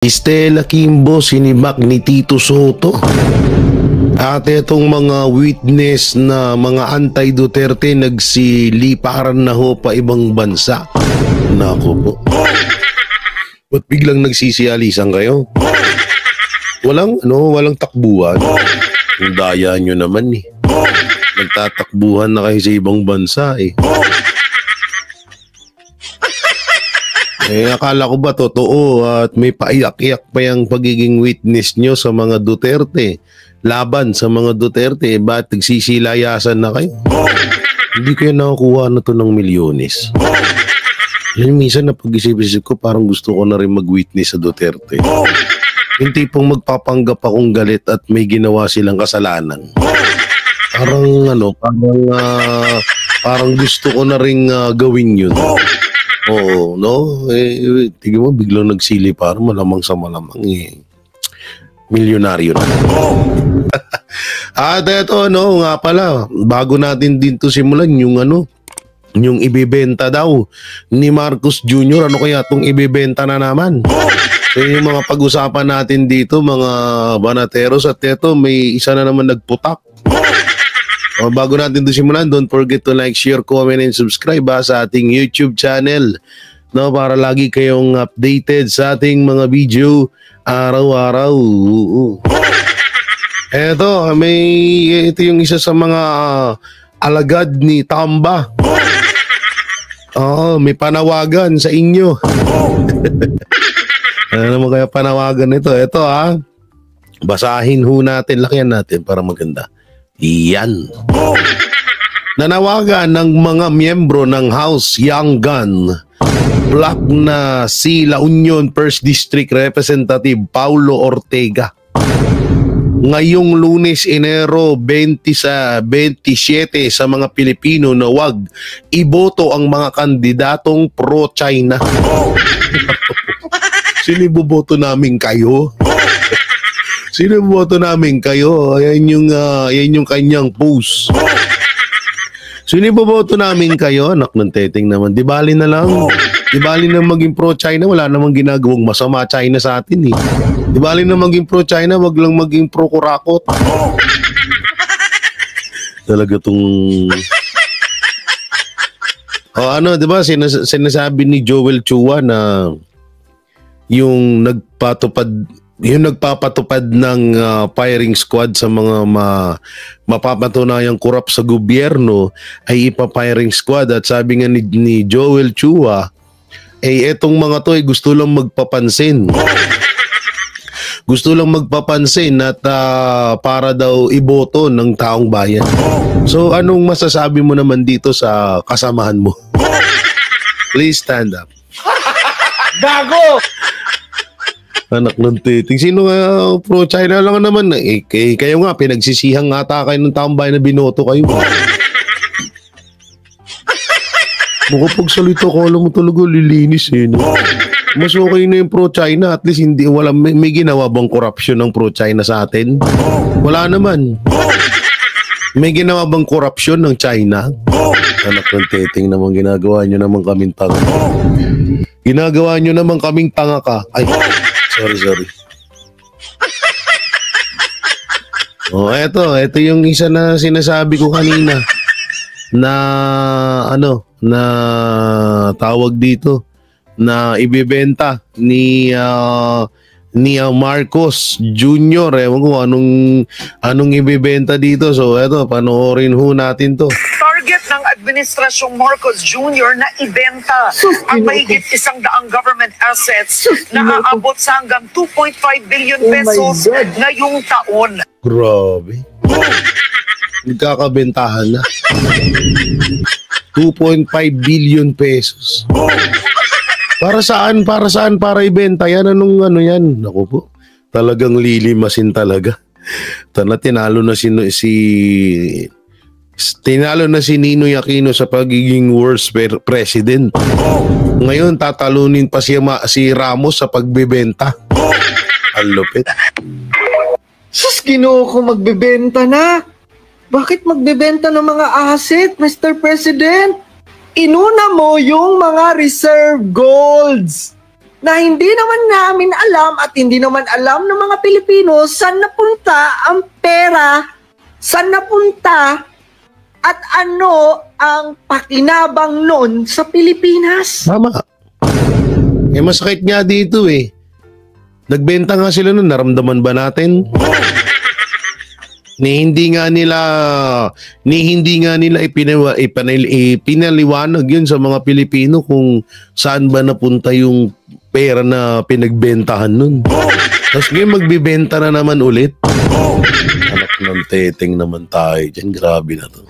Stella Kimbo, sinibak ni Tito Soto. At itong mga witness na mga anti-Duterte nagsiliparan na ho pa ibang bansa. Nako po. Ba't biglang nagsisialisan kayo? Walang takbuhan. Ang daya nyo naman eh. Nagtatakbuhan na kayo sa ibang bansa eh. Akala ko ba totoo at may paiyak-iyak pa yung pagiging witness nyo sa mga Duterte, laban sa mga Duterte, ba't nagsisilayasan na kayo? Hindi kayo nakakuha na to ng milyones. Yan, minsan na pag-isip-isip ko, parang gusto ko na rin mag-witness sa Duterte. Yung tipong magpapanggap akong galit at may ginawa silang kasalanan. Parang gusto ko na rin gawin yun. Oo, no? Tignan mo, biglang nagsili para malamang sa malamang milyonaryo na. At eto, nga pala, bago natin din to simulan, yung ibibenta daw ni Marcos Jr., ano kaya itong ibibenta na naman? So yung mga pag-usapan natin dito, mga banateros, at eto, may isa na naman nagputak. Bago natin ito simulan, don't forget to like, share, comment, and subscribe sa ating YouTube channel, no, para lagi kayong updated sa ating mga video araw-araw. Ito yung isa sa mga alagad ni Tamba. May panawagan sa inyo. Ano naman kaya panawagan nito? Ito basahin ho natin, lakyan natin para maganda. Iyan. Nanawagan ng mga miyembro ng House Young Gun Block na si La Union 1st District Representative Paulo Ortega ngayong Lunes, Enero 27 sa mga Pilipino na wag iboto ang mga kandidatong pro-China. Siniboboto namin kayo. Siniboto namin kayo. Yan yung kanyang post. Siniboboto namin kayo. Anak ng teteng naman. Di bali na lang. Di bali na maging pro-China. Wala namang ginagawang masama China sa atin eh. Di bali na maging pro-China. Wag lang maging pro-kurakot. Talaga tong... di ba? Sinasabi ni Joel Chua na yung nagpapatupad ng firing squad sa mga mapapatunayang korap sa gobyerno ay ipa-firing squad. At sabi nga ni Joel Chua, etong mga to ay gusto lang magpapansin. Gusto lang magpapansin at para daw iboto ng taong bayan. So anong masasabi mo naman dito sa kasamahan mo? Please stand up. Gago! Anak ng titing. Sino nga pro-China lang naman? Kayo nga, pinagsisihang ata kayo ng taong bayan na binoto kayo. Makapagsalita ko, alam mo talaga, lilinis eh. No? Mas okay na yung pro-China. At least may ginawa bang corruption ng pro-China sa atin? Wala naman. May ginawa bang corruption ng China? Anak ng titing naman, ginagawa nyo naman kaming tanga. Ginagawa nyo naman kaming tanga ka. Ay, sorry. Ito yung isa na sinasabi ko kanina na na tawag dito na ibebenta ni Marcos Jr. Ewan ko anong ibebenta dito. So panoorin ho natin to. Target ng Administrasyong Marcos Jr. na ibenta ang mahigit 100 government assets na aabot sa hanggang 2.5 billion pesos ngayong taon. Grabe. Nagkakabentahan na. 2.5 billion pesos. Para saan? Para ibenta yan? Anong yan? Naku po. Talagang lilimasin talaga. Tinalo na si Ninoy Aquino sa pagiging worst president. Ngayon, tatalunin pa si Ramos sa pagbebenta. Ang lupit. Sus, Ginoo ko, magbebenta na. Bakit magbebenta ng mga asset, Mr. President? Inuna mo yung mga reserve golds. na hindi naman namin alam at hindi naman alam ng mga Pilipino saan napunta ang pera, saan napunta at ano ang pakinabang nun sa Pilipinas. Tama. Eh, masakit nga dito eh. Nagbenta nga sila nun, naramdaman ba natin? Hindi nga nila ipinaliwanag yun sa mga Pilipino kung saan ba napunta yung pera na pinagbentahan nun. Tapos ngayon magbibenta na naman ulit. Anak ng teteng naman tayo dyan. Grabe na to.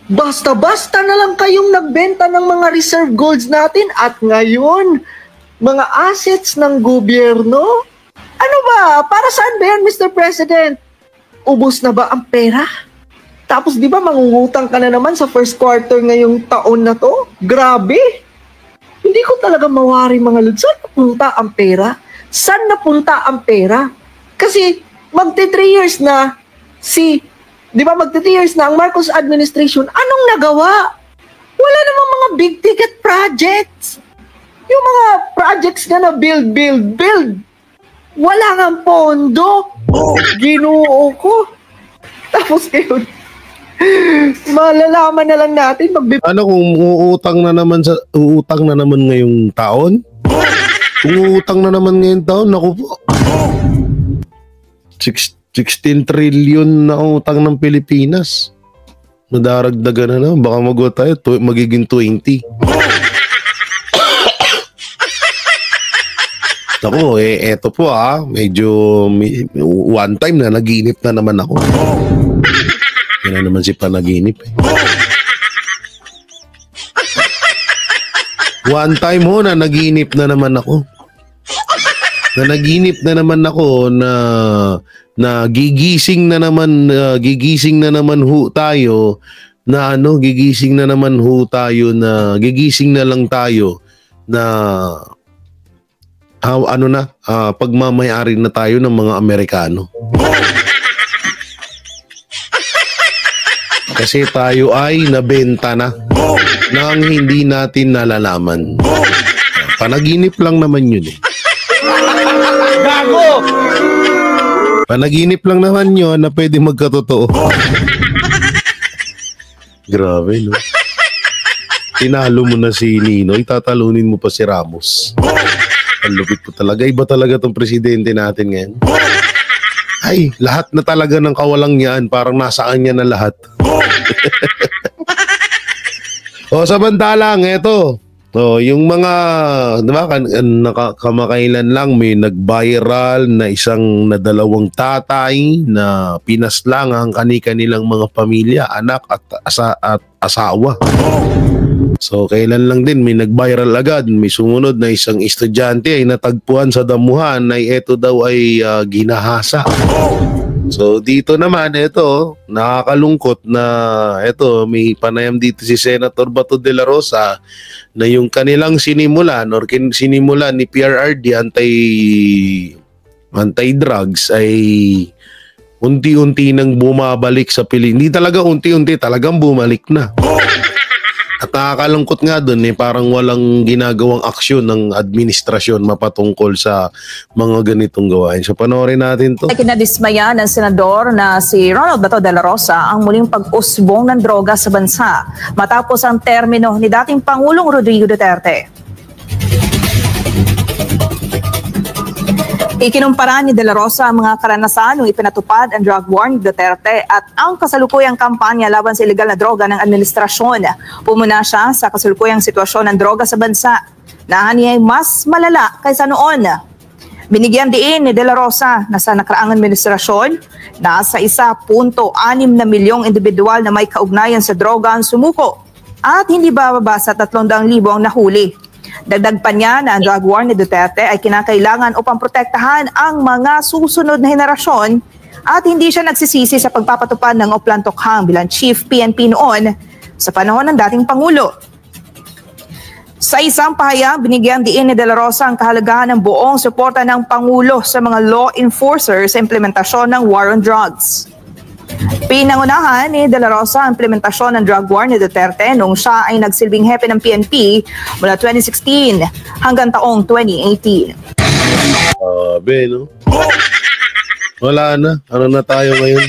Basta-basta na lang kayong nagbenta ng mga reserve golds natin at ngayon, mga assets ng gobyerno? Ano ba? Para saan ba yan, Mr. President? Ubos na ba ang pera? Tapos di ba mangungutang ka na naman sa first quarter ngayong taon na to? Grabe! Hindi ko talaga mawari mga lods. Saan napunta ang pera? Saan napunta ang pera? Kasi magti 3 years na di ba magti 3 years na ang Marcos administration, anong nagawa? Wala namang mga big ticket projects. Yung mga projects na build. Wala nga pondo. Ginoo ko. Tapos ngayon, malalaman na lang natin ano kung uutang na naman ngayong taon? Kung uutang na naman ngayong taon, naku po. 16 trillion na utang ng Pilipinas. Nadaragdagan na naman. Baka mag-o tayo, magiging 20. Ako, eto po medyo one time na naginip na naman ako. Yan na naman si panaginip eh. One time na naginip na naman ako. Naginip na naman ako na gigising na naman ho tayo na gigising na lang tayo na pagmamayari na tayo ng mga Amerikano. Kasi tayo ay nabenta na nang hindi natin nalalaman. Panaginip lang naman yun eh. Gago! Panaginip lang naman yun na pwede magkatotoo. Grabe, no? Tinalo mo na si Ninoy, tatalunin mo pa si Ramos. Ang lupit po talaga. Iba talaga tong presidente natin ngayon. Ay, lahat na talaga ng kawalang yan. Parang nasa kanya na lahat. O, samantalang, eto. O, yung mga, diba, kamakailan lang may nag-viral na dalawang tatay na pinaslang ang kanilang mga pamilya, anak at asawa. So, kailan lang din may nag-viral agad, may sumunod na isang estudyante ay natagpuan sa damuhan na ito daw ay ginahasa. So, dito naman, ito, nakakalungkot na ito, may panayam dito si Senator Bato de la Rosa na yung kanilang sinimulan ni PRRD anti-drugs ay unti-unti nang bumabalik sa Pilipinas. Hindi talaga unti-unti, talagang bumalik na. At nakakalungkot nga doon parang walang ginagawang aksyon ng administrasyon mapatungkol sa mga ganitong gawain. So panoorin natin to. Kinadismaya ng senador na si Ronald Bato de la Rosa ang muling pag-usbong ng droga sa bansa matapos ang termino ni dating Pangulong Rodrigo Duterte. Ikinumpara ni De La Rosa ang mga karanasan nung ipinatupad ang drug war ni Duterte at ang kasalukuyang kampanya laban sa illegal na droga ng administrasyon. Pumuna siya sa kasalukuyang sitwasyon ng droga sa bansa na ay mas malala kaysa noon. Binigyan diin ni De La Rosa na sa nakaraang administrasyon, nasa 1.6 na milyong individual na may kaugnayan sa droga ang sumuko at hindi bababa sa 300,000 ang nahuli. Dagdag pa niya na ang drug war ni Duterte ay kinakailangan upang protektahan ang mga susunod na henerasyon at hindi siya nagsisisi sa pagpapatupad ng Oplan Tokhang bilang Chief PNP noon sa panahon ng dating Pangulo. Sa isang pahayag, binigyan diin ni De La Rosa ang kahalagahan ng buong suporta ng Pangulo sa mga law enforcers sa implementasyon ng war on drugs. Pinangunahan ni De La Rosa ang implementasyon ng drug war ni Duterte nung siya ay nagsilbing hepe ng PNP mula 2016 hanggang taong 2018. No? Wala na. Ano na tayo ngayon?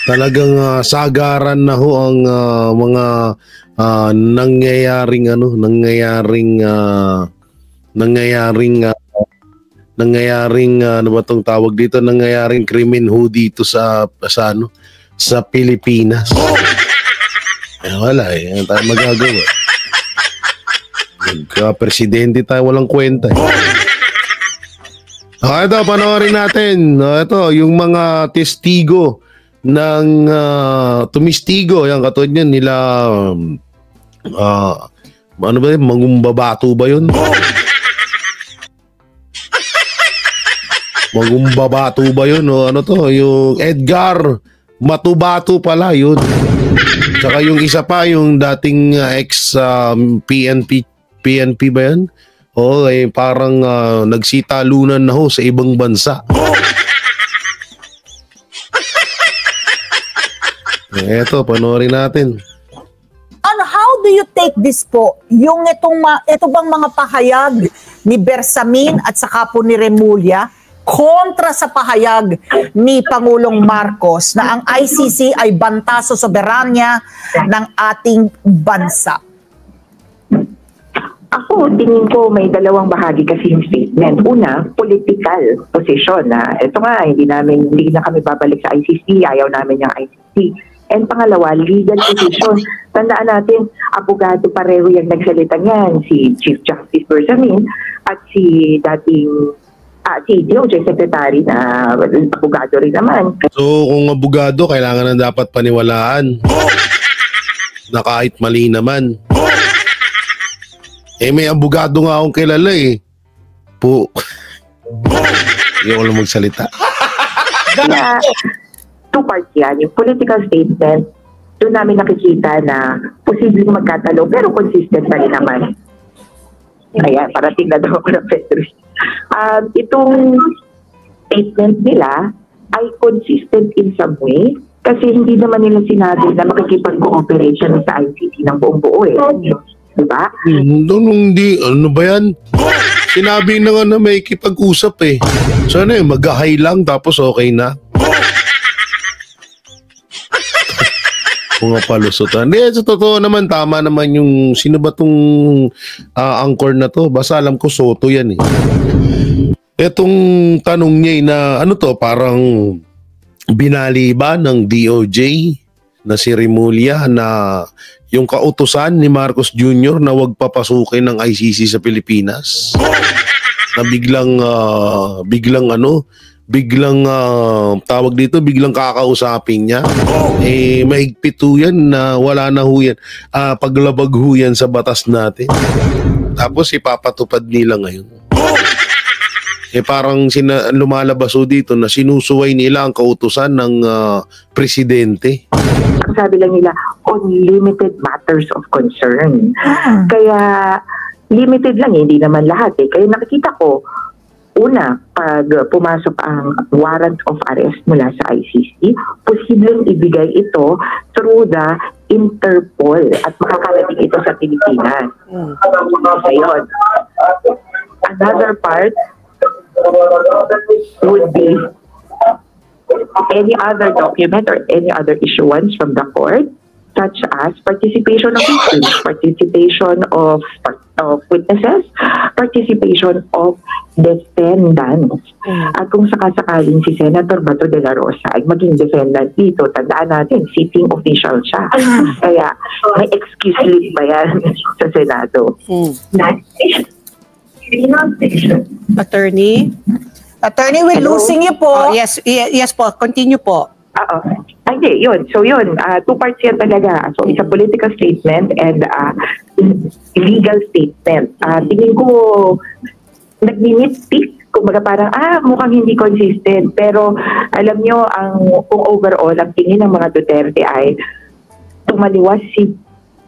Talagang sagaran na ho ang mga nangyayaring ano ba tong tawag dito, nangyayaring krimen ho dito sa Pilipinas. Wala ano tayo magagawa. Presidente tayo, walang kwenta. Ito, panoorin natin. Ito, yung mga testigo ng tumistigo. Yan, katulad yan nila, ano ba yun? Mangumbabato ba yun? Mangumbabato ba yun? O ano to? Yung Edgar Matubato pala yun. Tsaka yung isa pa, yung dating PNP ba yan? O parang nagsitalunan na ho sa ibang bansa. Eto, panoorin natin. And how do you take this po? Yung ito bang mga pahayag ni Bersamin at saka po ni Remulla kontra sa pahayag ni Pangulong Marcos na ang ICC ay banta sa soberanya ng ating bansa? Ako, tingin ko may dalawang bahagi kasi yung statement. Una, political position na ito nga, hindi na kami babalik sa ICC, ayaw namin yung ICC. And pangalawa, legal position. Tandaan natin, abogado pareho yung nagsalita niyan, si Chief Justice Bersamin at si DOJ Secretary na abogado rin naman. So kung abogado, kailangan na dapat paniwalaan na kahit mali naman. May abogado nga akong kilala Hindi ako lang magsalita. Kaya, two parts yan. Yung political statement, doon namin nakikita na posibleng magkatalo pero consistent pa rin naman. Ayan, parating na daw ako ng Pedro. Itong statement nila ay consistent in some way kasi hindi naman nila sinabi na makikipag-cooperate sa ICC ng buong buo Diba? Hindi, ano ba yan? Sinabi na nga na may kipag-usap Sana mag-hi lang tapos okay na. Mga palusutan. Sa totoo naman, tama naman yung sino ba tong anchor na to? Basta alam ko Soto yan Etong tanong niya na ano to, parang binali ba ng DOJ na si Remulla na yung kautusan ni Marcos Jr. na wag papasukin ng ICC sa Pilipinas na biglang tawag dito, biglang kakausapin niya. Mahigpit ho yan na wala na ho yan. Paglabag ho yan sa batas natin. Tapos ipapatupad nila ngayon. Parang lumalabas ho dito na sinusuway nila ang kautusan ng presidente. Ang sabi lang nila, on limited matters of concern. Kaya limited lang, hindi naman lahat Kaya nakikita ko, una, pag pumasok ang warrant of arrest mula sa ICC, posibleng ibigay ito through the Interpol at makakarating ito sa Pilipinas. Ayun. Another part would be any other document or any other issuance from the court, such as participation of victims, participation of witnesses, participation of defendants. At kung sakasakaling si Senator Bato de la Rosa ay maging defendant dito, tandaan natin, sitting official siya. Kaya may excuse list ba yan sa Senado? Attorney, we're losing you po. Yes po. Continue po. Hindi, yun. So yun, two parts yan talaga. So it's a political statement and legal statement. Tingin ko, nag-nitpick. Kumbaga parang, mukhang hindi consistent. Pero alam nyo, kung overall, ang tingin ng mga Duterte ay tumaliwas si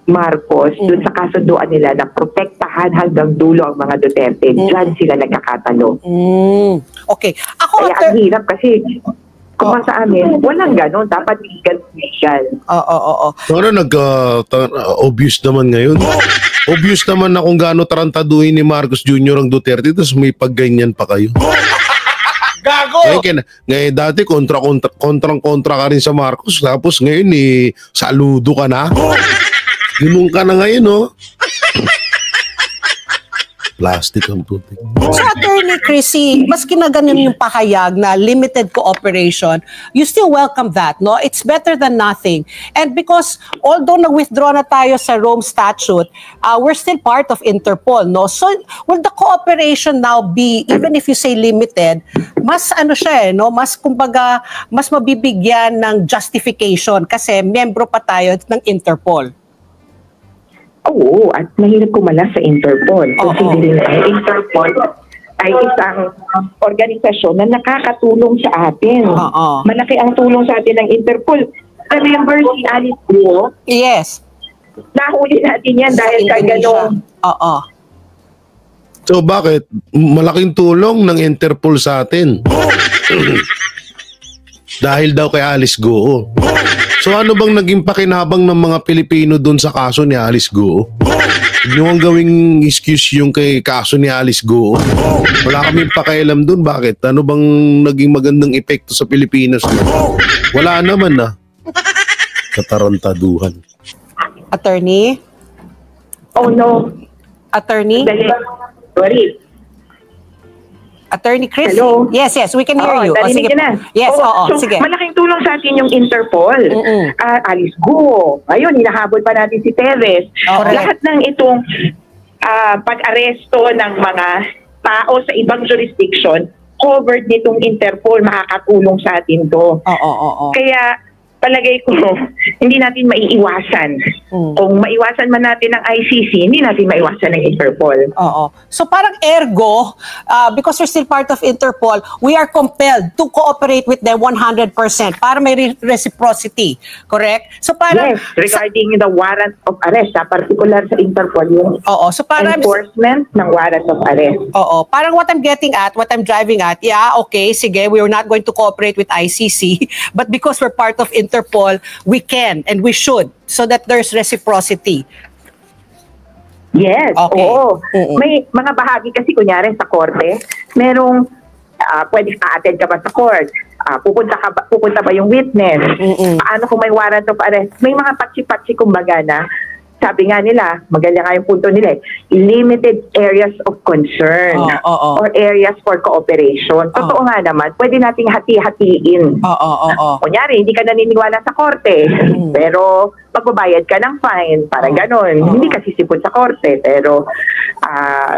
Marcos dun sa kasunduan nila na protektahan hanggang dulo ang mga Duterte. Diyan sila nagkakatalo. Okay. Ako, Kaya ang hirap kasi kung sa amin, walang ganon. Dapat legal. Oo. Pero obvious naman ngayon. Obvious naman na kung gaano tarantaduhin ni Marcos Jr. ang Duterte, tapos may pagganyan pa kayo. Gago! Ngayon dati kontra ka rin sa Marcos, tapos ngayon saludo ka na. Ginong ka na ngayon, no? Plastic ang putik. So, Attorney Chrissy, maski na ganun yung pahayag na limited cooperation, you still welcome that, no? It's better than nothing. And because although na-withdraw na tayo sa Rome Statute, we're still part of Interpol, no? So, will the cooperation now be, even if you say limited, mas no? Mas kumbaga, mas mabibigyan ng justification kasi membro pa tayo ng Interpol. Oo, at mahirap kumala sa Interpol. Considering ang Interpol ay isang organisasyon na nakakatulong sa atin. Malaki ang tulong sa atin ng Interpol. Remember si Alice Guo? Yes. Nahuli natin yan dahil kay ganong. So bakit? Malaking tulong ng Interpol sa atin. Dahil daw kay Alice Guo. So ano bang naging pakinabang ng mga Pilipino doon sa kaso ni Alice Guo? Huwag nyo ang gawing excuse yung kay kaso ni Alice Guo. Wala kaming pakialam doon. Bakit? Ano bang naging magandang epekto sa Pilipinas? Wala naman na. Katarantaduhan. Attorney? Oh no. Attorney? Sorry. Attorney Chris? Hello? Yes, we can hear you. Sige na. Yes, so, sige. Malaking tulong sa atin yung Interpol. Alice Guo. Ayun, hinahabol pa natin si Teves. Lahat ng itong pag-aresto ng mga tao sa ibang jurisdiction, covered nitong Interpol, makakatulong sa atin to. Kaya, palagay ko, hindi natin maiiwasan. Kung maiwasan man natin ng ICC, hindi natin maiwasan ng Interpol. So parang ergo, because we're still part of Interpol, we are compelled to cooperate with them 100% para may reciprocity. Correct? So parang, yes, regarding the warrant of arrest, particular sa Interpol, yung so parang, enforcement ng warrant of arrest. Parang what I'm getting at, what I'm driving at, okay, sige, we are not going to cooperate with ICC, but because we're part of Interpol, we can and we should so that there's reciprocity. Yes, oo. May mga bahagi kasi kunyari sa korte, merong pwede ka-attend ka ba sa court? Pupunta ba yung witness? Paano kung may warrant of arrest? May mga patsi-patsi kumbaga na sabi nga nila, maganda nga yung punto nila, limited areas of concern or areas for cooperation. Totoo nga naman, pwede nating hati-hatiin. Kunyari, hindi ka naniniwala sa korte, pero magbabayad ka ng fine, parang ganon. Hindi ka sisipot sa korte, pero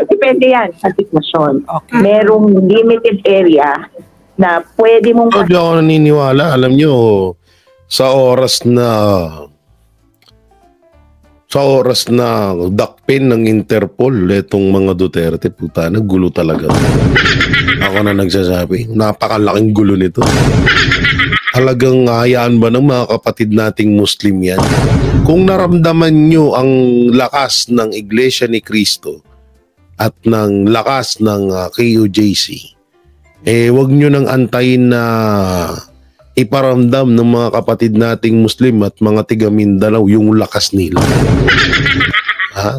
depende yan sa sitwasyon. Merong limited area na pwede mong... Hindi ako naniniwala. Alam nyo, sa oras na dakpin ng Interpol, itong mga Duterte, puta, naggulo talaga. Ako na nagsasabi, napakalaking gulo nito. Talagang hayaan ba ng mga kapatid nating Muslim yan? Kung naramdaman nyo ang lakas ng Iglesia ni Cristo at ng lakas ng KOJC, wag nyo nang antayin na iparamdam ng mga kapatid nating Muslim at mga tiga Mindanao yung lakas nila.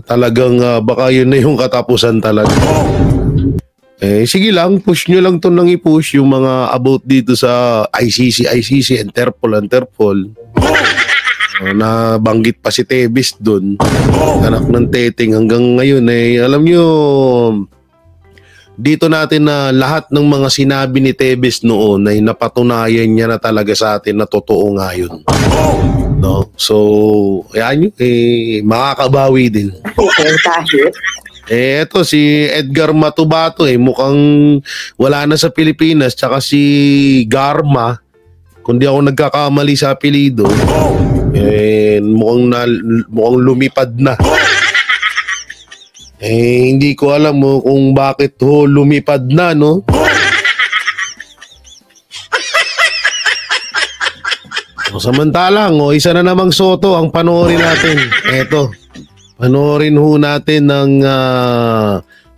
Talagang baka yun na yung katapusan talaga. Sige lang, push nyo lang to nang i-push yung mga about dito sa ICC, Interpol. Na banggit pa si Teves doon. Anak ng Teteng hanggang ngayon alam nyo, dito natin na lahat ng mga sinabi ni Teves noon ay napatunayan niya na talaga sa atin na totoo nga yun. No? So, yan yun, makakabawi din. Eto si Edgar Matubato mukhang wala na sa Pilipinas, tsaka si Garma, kung di ako nagkakamali sa apelido, mukhang lumipad na. Hindi ko alam kung bakit lumipad na, no? Samantalang, isa na namang soto ang panoorin natin. Eto, panoorin ho natin ng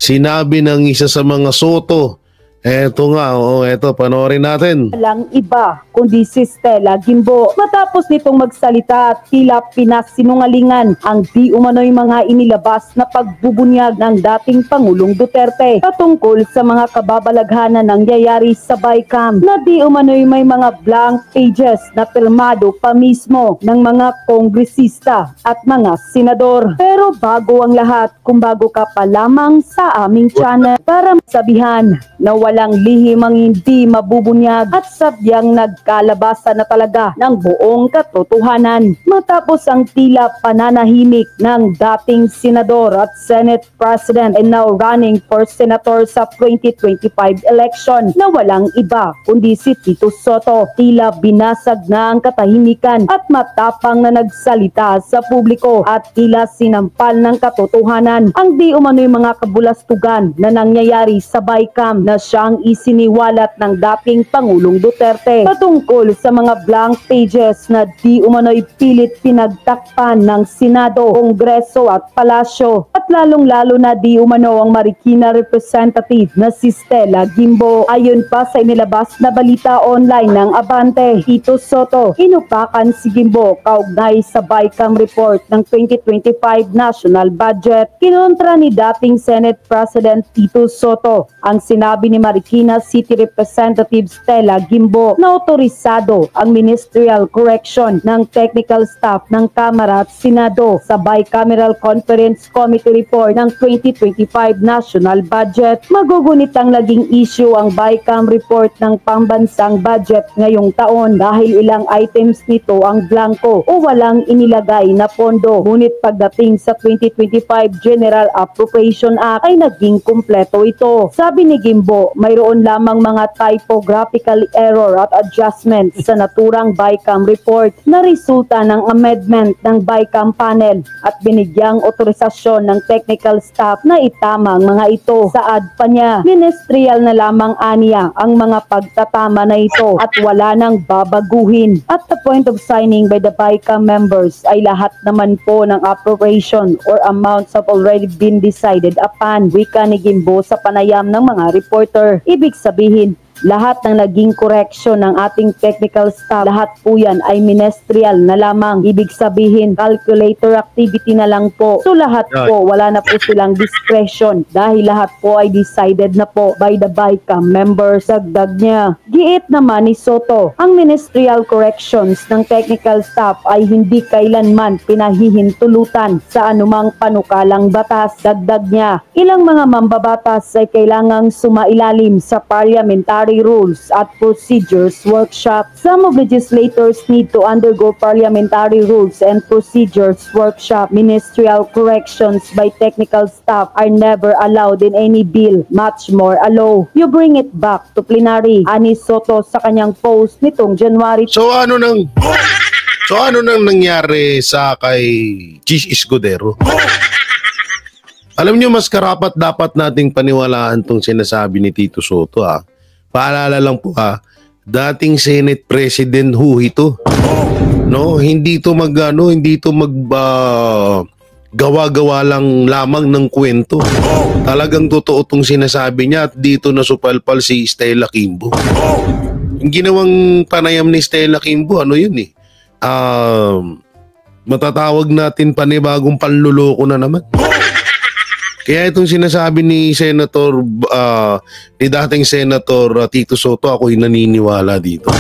sinabi ng isa sa mga soto Eto nga, eto, panoorin natin. Walang iba kundi si Stella Gimbo. Matapos nitong magsalita at tila pinasinungalingan ang di umano'y mga inilabas na pagbubunyag ng dating Pangulong Duterte patungkol sa mga kababalaghanan ng nangyayari sa BICAM na di umano'y may mga blank pages na pirmado pa mismo ng mga kongresista at mga senador. Pero bago ang lahat, kung bago ka pa lamang sa aming channel para masabihan na walang lihim ang hindi mabubunyag at sabyang nagkalabasan na talaga ng buong katotohanan. Matapos ang tila pananahimik ng dating senador at Senate President and now running for senator sa 2025 election na walang iba kundi si Tito Sotto, tila binasag na ang katahimikan at matapang na nagsalita sa publiko at tila sinampal ng katotohanan ang di umano'y mga kabulastugan na nangyayari sa BICAM na siyang isiniwalat ng dating Pangulong Duterte patungkol sa mga blank pages na di umano'y pilit pinagtakpan ng Senado, Kongreso at Palasyo at lalong-lalo na di umano ang Marikina representative na si Stella Gimbo. Ayon pa sa inilabas na balita online ng Abante, Tito Sotto, inupakan si Gimbo kaugnay sa BICAM report ng 2025 national budget. Kinontra ni dating Senate President Tito Sotto ang sinabi ni Marikina City Representative Stella Gimbo na otorisado ang ministerial correction ng technical staff ng Kamara at Senado sa Bicameral Conference Committee report ng 2025 national budget. Magugunitang naging issue ang BICAM report ng pambansang budget ngayong taon dahil ilang items nito ang blanco o walang inilagay na pondo. Ngunit pagdating sa 2025 General Appropriation Act ay naging kumpleto ito. Sabi ni Gimbo, mayroon lamang mga typographical error at adjustment sa naturang BICAM report na resulta ng amendment ng BICAM panel at binigyang otorisasyon ng technical staff na itama ang mga ito. Saad pa niya, ministerial na lamang aniya ang mga pagtatama na ito at wala nang babaguhin. At the point of signing by the BICAM members ay lahat naman po ng appropriation or amounts have already been decided upon. Wika ni Gimbo sa panayam ng mga reporter. Ibig sabihin, lahat ng naging correction ng ating technical staff, lahat po yan ay ministerial na lamang. Ibig sabihin, calculator activity na lang po. So lahat po, wala na po silang discretion dahil lahat po ay decided na po by the BICAM members. Dagdag niya. Giit naman ni Sotto, ang ministerial corrections ng technical staff ay hindi kailanman pinahihintulutan sa anumang panukalang batas. Dagdag niya, ilang mga mambabatas ay kailangang sumailalim sa parliamentary rules at procedures workshop. Some of legislators need to undergo parliamentary rules and procedures workshop. Ministerial corrections by technical staff are never allowed in any bill, much more a law. You bring it back to plenary. Ani Sotto sa kanyang post nitong January. So ano nang nangyari sa kay Chis Escudero? Alam nyo, mas karapat dapat nating paniwalaan tong sinasabi ni Tito Sotto. Paalala lang po dating Senate President ito. No, hindi to gawa-gawa lang lamang ng kwento. Talagang totoo tong sinasabi niya at dito nasupalpal si Stella Gimbo. Yung ginawang panayam ni Stella Gimbo, matatawag natin panibagong panluloko na naman. Kaya itong sinasabi ni dating Senator Tito Sotto, ako'y naniniwala dito.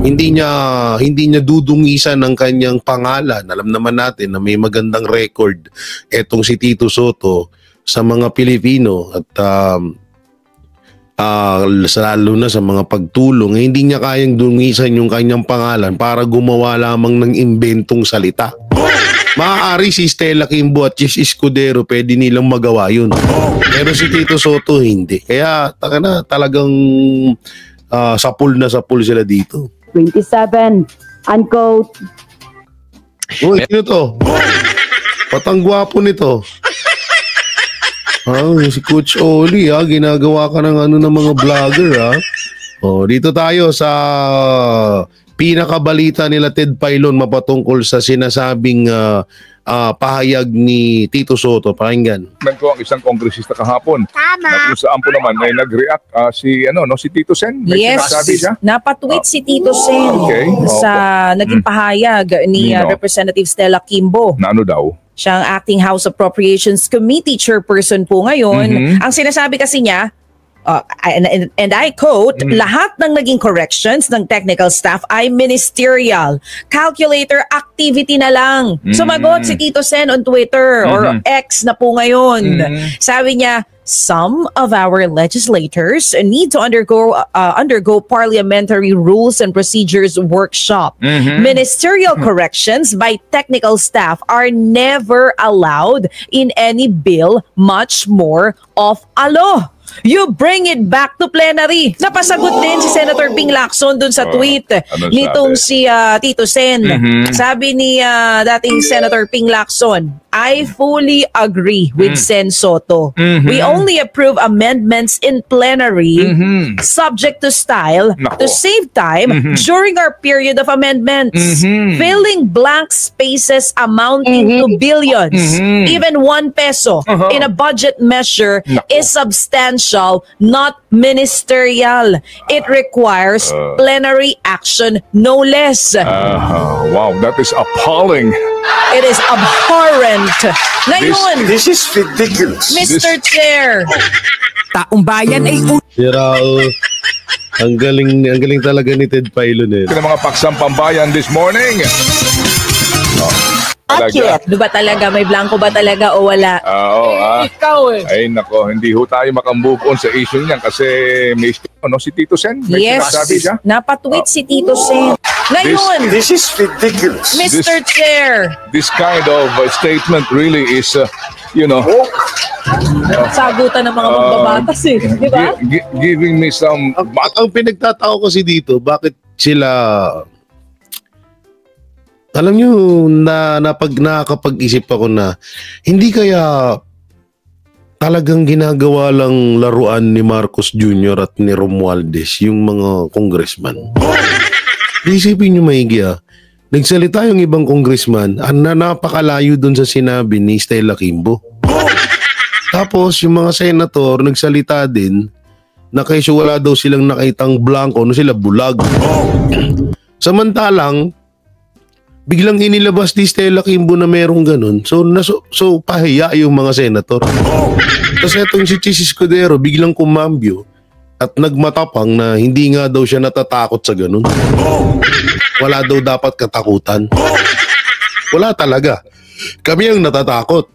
Hindi niya dudungisan ng kanyang pangalan. Alam naman natin na may magandang record etong si Tito Sotto sa mga Pilipino at lalo na sa mga pagtulong. Hindi niya kayang dungisan yung kanyang pangalan para gumawa lamang ng imbentong salita. Maaari si Stella Gimbo at Chis Escudero pwede nilang magawa yun. Pero si Tito Sotto hindi. Kaya talagang sapul na sapul sila dito. 27. Unquote. Uy, sino to? Patang-gwapo nito. Si Coach Oli ginagawa ka ng ng mga vlogger. Dito tayo sa pinakabalita nila Ted Pailon mapatungkol sa sinasabing pahayag ni Tito Soto. Pakinggan. Ko ang isang kongresista kahapon. Tama. Na kung saan po naman ay nag-react si Tito Sen. May yes, sinasabi siya? Napatweet si Tito Sen sa naging pahayag ni Representative Stella Kimbo. Na ano daw? Siya ang acting House Appropriations Committee chairperson po ngayon. Ang sinasabi kasi niya, and I quote, lahat ng naging corrections ng technical staff ay ministerial. Calculator activity na lang. Sumagot si Tito Sen on Twitter or X na po ngayon. Sabi niya, some of our legislators need to undergo parliamentary rules and procedures workshop. Ministerial corrections by technical staff are never allowed in any bill, much more of a law. You bring it back to plenary. Napasagot din si Senator Ping Lacson dun sa tweet nitong si Tito Sen. Sabi ni dating Senator Ping Lacson, I fully agree with Sen Soto. We only approve amendments in plenary subject to style to save time during our period of amendments. Filling blank spaces amounting to billions, even 1 peso in a budget measure is substantial, not ministerial. It requires plenary action, no less. Wow, that is appalling. It is abhorrent. Ngayon, This is ridiculous. Mr. Chair. Taong bayan ay Ang galing talaga ni Ted Pailon eh. Ng mga paksang pambayan this morning. Ano ba talaga? May blanco ba talaga o wala? Ikaw Ay nako, hindi ho tayo makamove on sa issue niyan kasi may si Tito Sen. Yes, siya? napatweet si Tito Sen. Ngayon, This is ridiculous. Mr. Chair. This kind of statement really is, Sagutan ng mga magbabatas di ba? Giving me some... Ang pinagtatao kasi dito, bakit sila... Alam nyo, nakakapag-isip ako na hindi kaya talagang ginagawa lang laruan ni Marcos Jr. at ni Romualdez yung mga congressman. Isipin nyo maigi nagsalita yung ibang congressman na napakalayo dun sa sinabi ni Stella Kimbo. Tapos yung mga senator nagsalita din na kaysa wala daw silang nakitang blanco, sila bulag. Samantalang biglang inilabas ni Stella Kimbo na merong ganun. So pahiya yung mga senator. Tapos etong si Chis Escudero biglang kumambyo at nagmatapang na hindi nga daw siya natatakot sa ganun. Wala daw dapat katakutan. Wala talaga. Kami ang natatakot.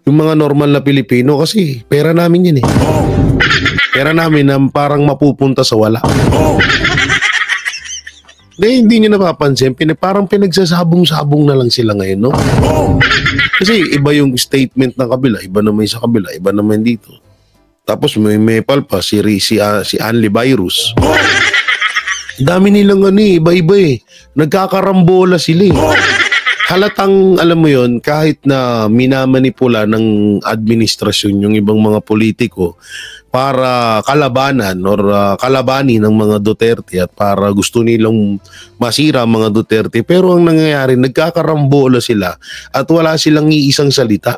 Yung mga normal na Pilipino kasi pera namin yun eh. Pera namin na parang mapupunta sa wala. Hindi nyo napapansin, parang pinagsasabong-sabong na lang sila ngayon, no? Kasi iba yung statement ng kabila, iba naman sa kabila, iba naman dito. Tapos may palpa, si Anli Virus. Dami nilang iba-iba eh. Nagkakarambola sila eh. Halatang, alam mo yon, kahit na minamanipula ng administrasyon yung ibang mga politiko para kalabanan or kalabani ng mga Duterte at para gusto nilang masira mga Duterte. Pero ang nangyayari, nagkakarambola sila at wala silang iisang salita.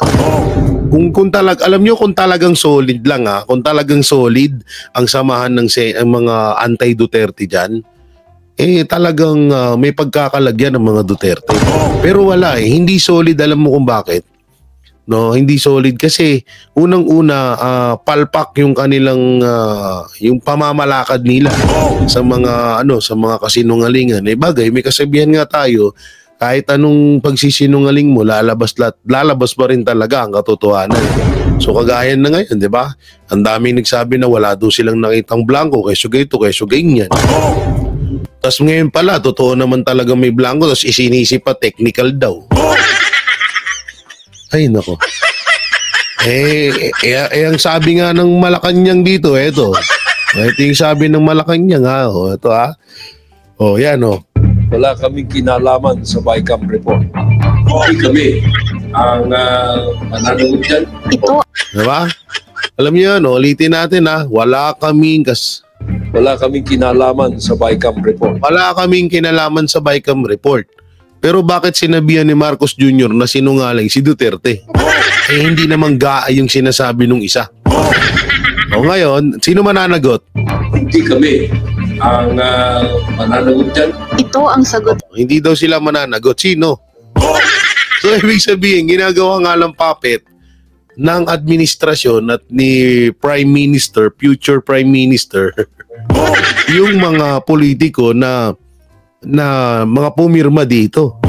Kung alam nyo kung talagang solid lang kung talagang solid ang samahan ng mga anti-Duterte dyan, talagang may pagkakalagyan ng mga Duterte. Pero wala hindi solid, alam mo kung bakit? No, hindi solid kasi unang-una palpak yung kanilang yung pamamalakad nila sa mga sa mga kasinungalingan. Bagay, may kasabihan nga tayo, kahit anong pagsisinungaling mo, lalabas pa rin talaga ang katotohanan. So kagaya na ngayon, 'di ba? Ang daming nagsabi na wala daw silang nakitang blanco, kaysa ganito, kaysa ganyan. Tapos ngayon pala, totoo naman talaga may blanco, tapos isinisip pa technical daw. Ay, nako. Ang sabi nga ng Malacanang dito, ito yung sabi ng Malacanang, ito yan, Wala kaming kinalaman sa BICAM report. Hindi kami ang mananagot dyan. Diba? Alam niyo yan, ulitin natin wala kaming Wala kaming kinalaman sa BICAM report. Wala kaming kinalaman sa BICAM report. Pero bakit sinabihan ni Marcos Jr. na sinungaling si Duterte? Eh hindi naman gaay yung sinasabi nung isa. O ngayon, sino mananagot? Hindi kami ang mananagot dyan. Ito ang sagot. Hindi daw sila mananagot. Sino? So ibig sabihin, ginagawa nga lang puppet ng administrasyon at ni Prime Minister, future Prime Minister, yung mga politiko na mga pumirma dito.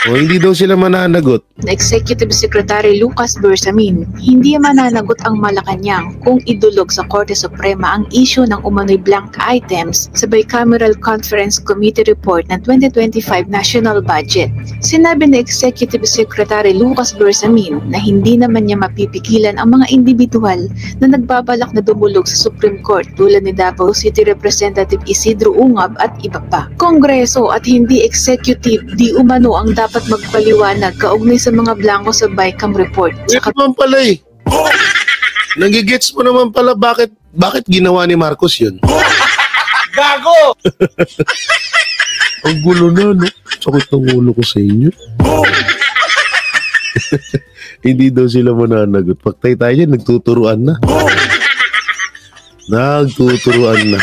O hindi daw sila mananagot. Executive Secretary Lucas Bersamin, hindi mananagot ang Malacanang kung idulog sa Korte Suprema ang issue ng umano'y blank items sa Bicameral Conference Committee Report ng 2025 National Budget. Sinabi ni Executive Secretary Lucas Bersamin na hindi naman niya mapipigilan ang mga individual na nagbabalak na dumulog sa Supreme Court tulad ni Davao City Representative Isidro Ungab at iba pa. Kongreso at hindi executive di umano ang dapat magpaliwanag kaugnay sa mga blanco sa BICAM report. Ito naman pala eh. Nagigets mo naman pala bakit ginawa ni Marcos yun. Gago! Ang gulo na, no? Sakit ng ulo ko sa inyo. Hindi daw sila mananagot. Pagtay tayo dyan, nagtuturuan na. Nagtuturuan na.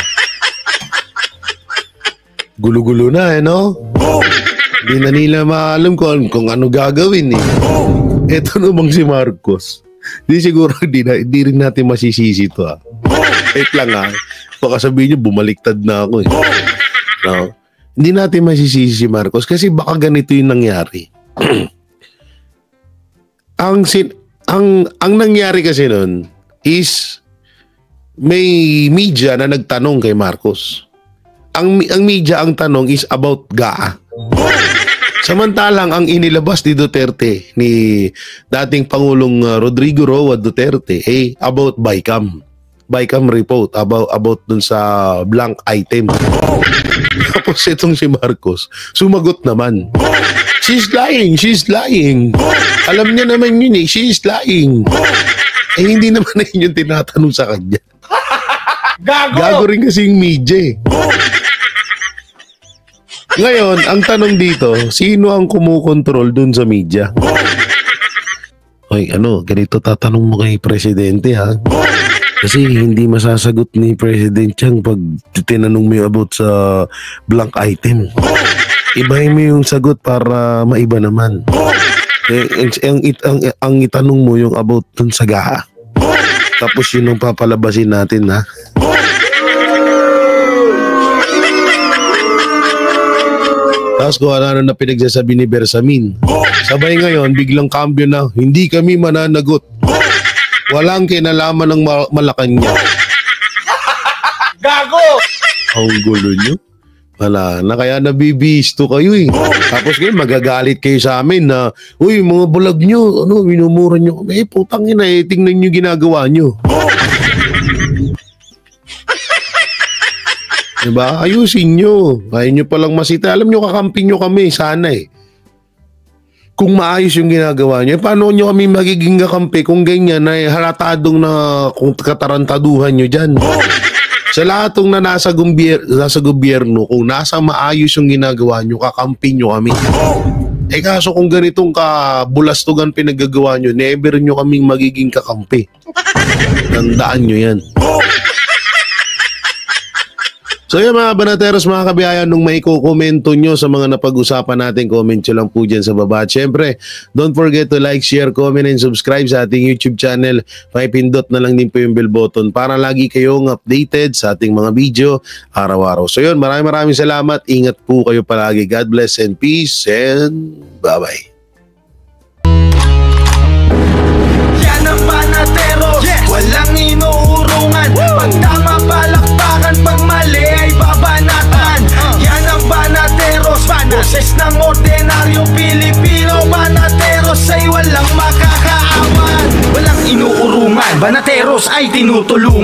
Gulo-gulo na eh, no? Hindi na nila maalam kung ano gagawin eh. Eto namang si Marcos. Di siguro hindi rin natin masisisi ito ah. Wait lang ah. Baka sabihin nyo bumaliktad na ako eh. No? Hindi natin masisisi si Marcos kasi baka ganito yung nangyari. ang nangyari kasi nun is may media na nagtanong kay Marcos. Ang media ang tanong is about GAA. Samantalang ang inilabas ni Duterte, ni dating Pangulong Rodrigo Roa Duterte, about BICAM. BICAM report about dun sa blank item. Tapos itong si Marcos, sumagot naman. She's lying. Alam niya naman yun eh, she's lying. Eh hindi naman na yun yung tinatanong sa kanya. Gago rin kasing media eh. Ngayon, ang tanong dito, sino ang kumukontrol dun sa media? Hoy, ganito tatanong mo kay Presidente ha? Kasi hindi masasagot ni President Chang pag tinanong mo about sa blank item. Ibahin mo yung sagot para maiba naman. Ang itanong mo yung about dun sa GAA. Tapos yun ang papalabasin natin ha? Tapos kung ano na pinagsasabi ni Bersamin. Sabay ngayon, biglang kambyo na, hindi kami mananagot. Walang kinalaman ng Malacanang. Gago! Ang gulo nyo. Wala na, kaya nabibisto kayo eh. Tapos ngayon, magagalit kayo sa amin na, uy, mga bulag nyo, minumura nyo. Eh, putang ina eh, tingnan nyo ginagawa nyo. Diba? Ayusin nyo. Kaya nyo palang masita. Alam nyo, kakamping nyo kami. Sana eh. Kung maayos yung ginagawa nyo, paano nyo kami magiging kakampi kung ganyan ay halatadong na kung katarantaduhan nyo dyan? Sa lahat ng na nasa gobyerno, kung nasa maayos yung ginagawa nyo, kakampi nyo kami. Eh kaso kung ganitong kabulastugan pinagagawa nyo, never nyo kaming magiging kakampi. Tandaan nyo yan. So yan mga banateros, mga kabiyayan, nung may kukomento nyo sa mga napag-usapan natin, comment nyo lang po dyan sa baba. At syempre, don't forget to like, share, comment, and subscribe sa ating YouTube channel. Pakipindot na lang din po yung bell button para lagi kayong updated sa ating mga video araw-araw. So yun, maraming salamat. Ingat po kayo palagi. God bless and peace and bye-bye. Yan ang banateros, walang inuurungan. Pag tama palakpakan, pag mali ay babanatan. Yan ang banateros, boses ng ordinaryong Pilipino. Banateros ay walang makakaawan, walang inuurungan. Banateros ay tinutulungan.